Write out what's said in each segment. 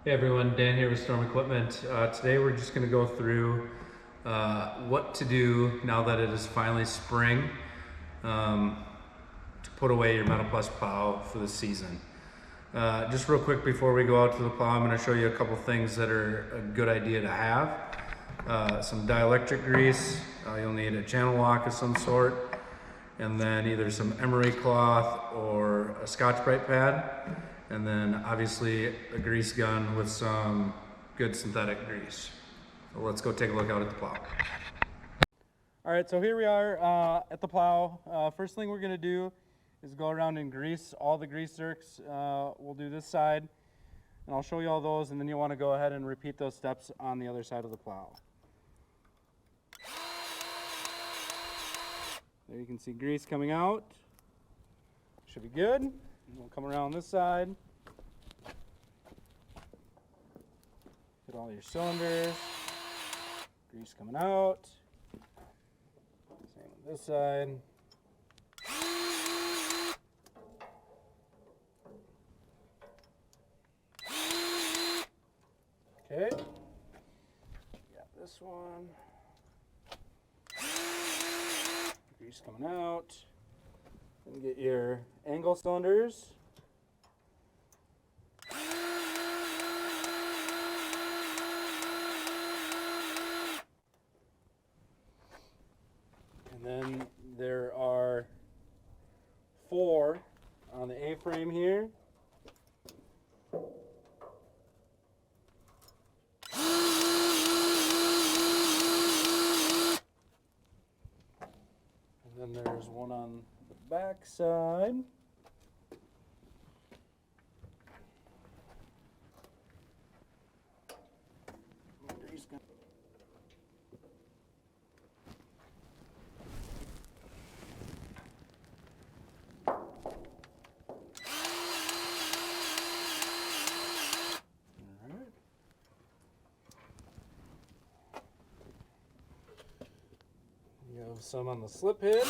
Hey everyone, Dan here with Storm Equipment. Today we're just going to go through what to do now that it is finally spring um, to put away your Metal Pless plow for the season. Just real quick before we go out to the plow, I'm going to show you a couple things that are a good idea to have. Some dielectric grease, you'll need a channel lock of some sort, and then either some emery cloth or a Scotch-Brite pad, and then obviously a grease gun with some good synthetic grease. So let's go take a look out at the plow. All right, so here we are at the plow. First thing we're going to do is go around and grease all the grease zerks. We'll do this side, and I'll show you all those, and then you want to go ahead and repeat those steps on the other side of the plow. There you can see grease coming out. Should be good. And we'll come around this side. Hit all your cylinders. Grease coming out. Same on this side. Okay. Got this one. Grease coming out. Then get your angle cylinders. And then there are 4 on the A-frame here. And then there's one on the back side. You have some on the slip head.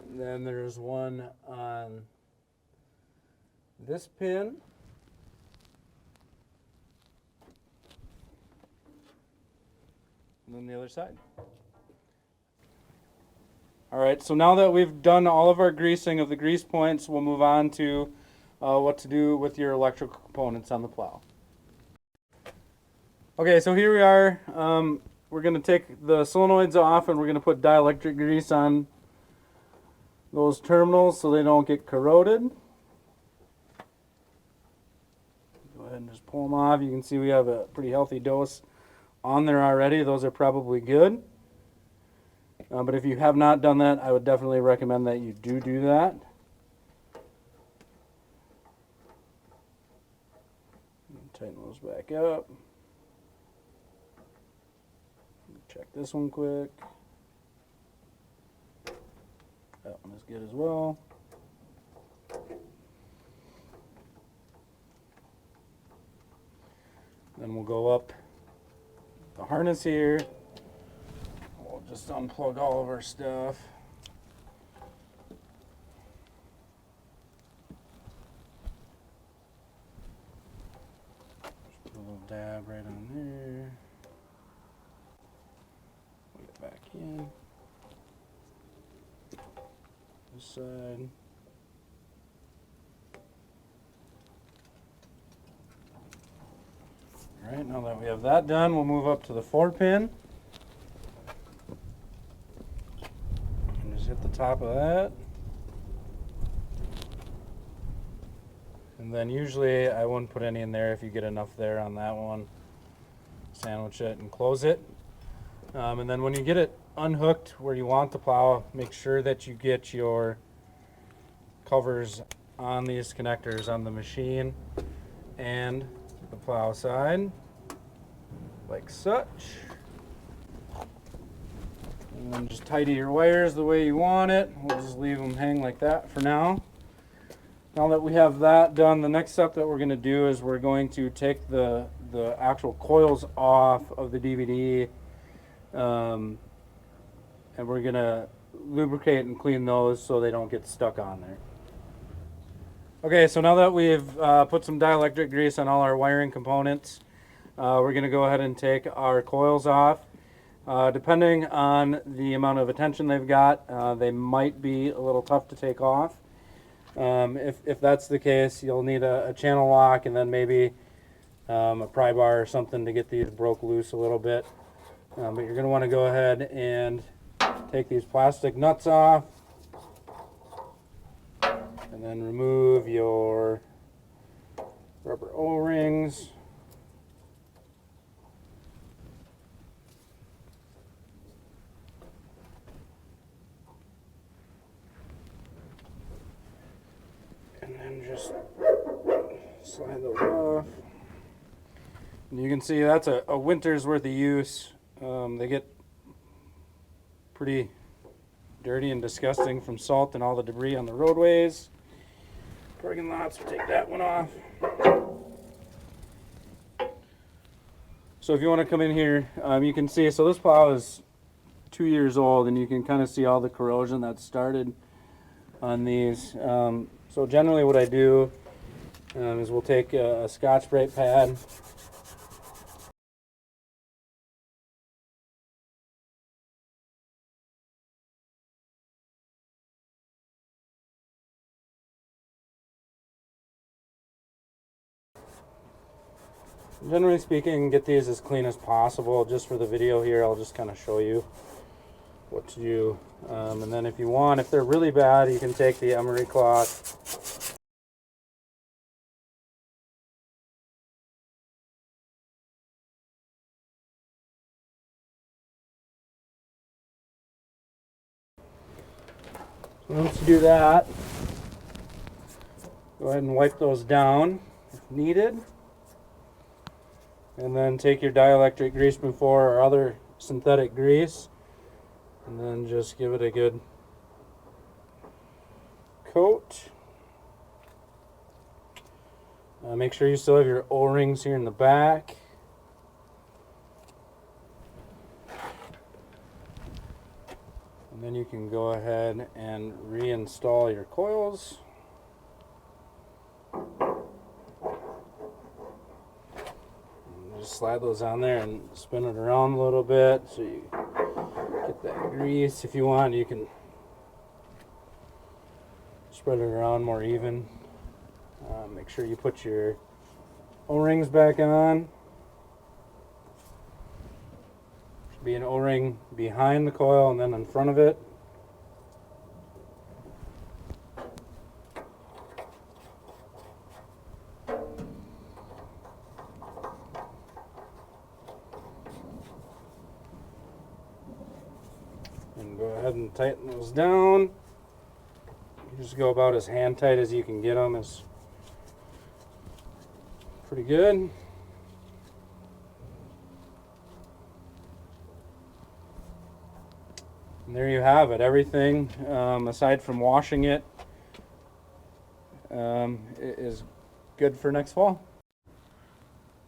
And then there's one on this pin. And then the other side. All right, so now that we've done all of our greasing of the grease points, we'll move on to what to do with your electrical components on the plow. Okay, so here we are. We're going to take the solenoids off and we're going to put dielectric grease on those terminals so they don't get corroded. Go ahead and just pull them off. You can see we have a pretty healthy dose on there already. Those are probably good. But if you have not done that, I would definitely recommend that you do that. Tighten those back up. Check this one quick. That one is good as well. Then we'll go up the harness here. We'll just unplug all of our stuff. Just put a little dab right on there. Put it back in. This side. Alright, now that we have that done, we'll move up to the 4-pin. And just hit the top of that. And then usually I wouldn't put any in there if you get enough there on that one. Sandwich it and close it. And then when you get it unhooked where you want the plow, make sure that you get your covers on these connectors on the machine and the plow side, like such. And then just tidy your wires the way you want it. We'll just leave them hang like that for now. Now that we have that done, the next step that we're going to do is we're going to take the actual coils off of the DVD, and we're going to lubricate and clean those so they don't get stuck on there. Okay, so now that we've put some dielectric grease on all our wiring components, we're going to go ahead and take our coils off. Depending on the amount of attention they've got, they might be a little tough to take off. If that's the case, you'll need a channel lock and then maybe a pry bar or something to get these broke loose a little bit. But you're going to want to go ahead and take these plastic nuts off and then remove your rubber O-rings. And then just slide those off. And you can see that's a winter's worth of use. They get pretty dirty and disgusting from salt and all the debris on the roadways. Parking lots, we'll take that one off. So if you want to come in here, you can see, so this plow is 2 years old and you can kind of see all the corrosion that started on these. So generally what I do is we'll take a Scotch-Brite pad. Generally speaking, get these as clean as possible. Just for the video here, I'll just kind of show you what to do. And then if you want, if they're really bad, you can take the emery cloth. Once you do that, go ahead and wipe those down if needed. And then take your dielectric grease before or other synthetic grease and then just give it a good coat. Make sure you still have your O-rings here in the back. And then you can go ahead and reinstall your coils. Just slide those on there and spin it around a little bit so you get that grease. If you want, you can spread it around more even. Make sure you put your O-rings back on. Should be an O-ring behind the coil and then in front of it. And go ahead and tighten those down. You just go about as hand tight as you can get them. Is pretty good. And there you have it. Everything aside from washing it is good for next fall.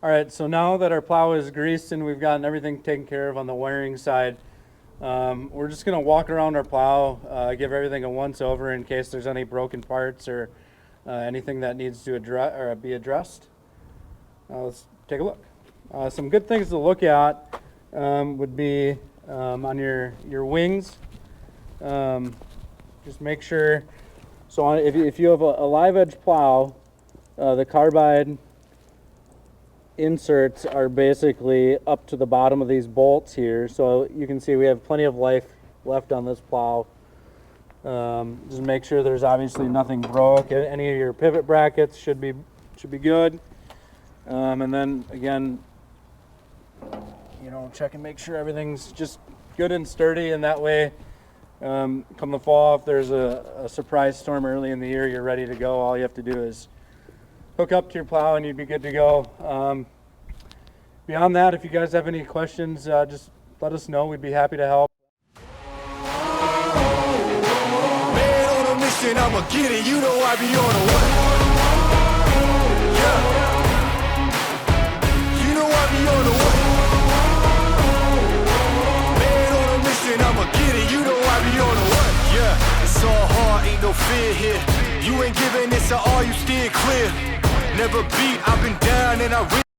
Alright, so now that our plow is greased and we've gotten everything taken care of on the wiring side, we're just going to walk around our plow, give everything a once over in case there's any broken parts or anything that needs to be addressed. Let's take a look. Some good things to look at would be on your wings. Just make sure, so if you have a live edge plow, the carbide inserts are basically up to the bottom of these bolts here, so you can see we have plenty of life left on this plow. Just make sure there's obviously nothing broke. Any of your pivot brackets should be good. And then again, check and make sure everything's just good and sturdy, and that way come the fall, if there's a surprise storm early in the year, you're ready to go. All you have to do is hook up to your plow and you'd be good to go. Beyond that, if you guys have any questions, just let us know. We'd be happy to help. Man on a mission, I'ma get it. You know I be on a what? Yeah. You know I be on a what? Man on a mission, I'ma get it. You know I be on a what? no fear here. You ain't giving it, so all you steer clear. Never beat, I've been down and I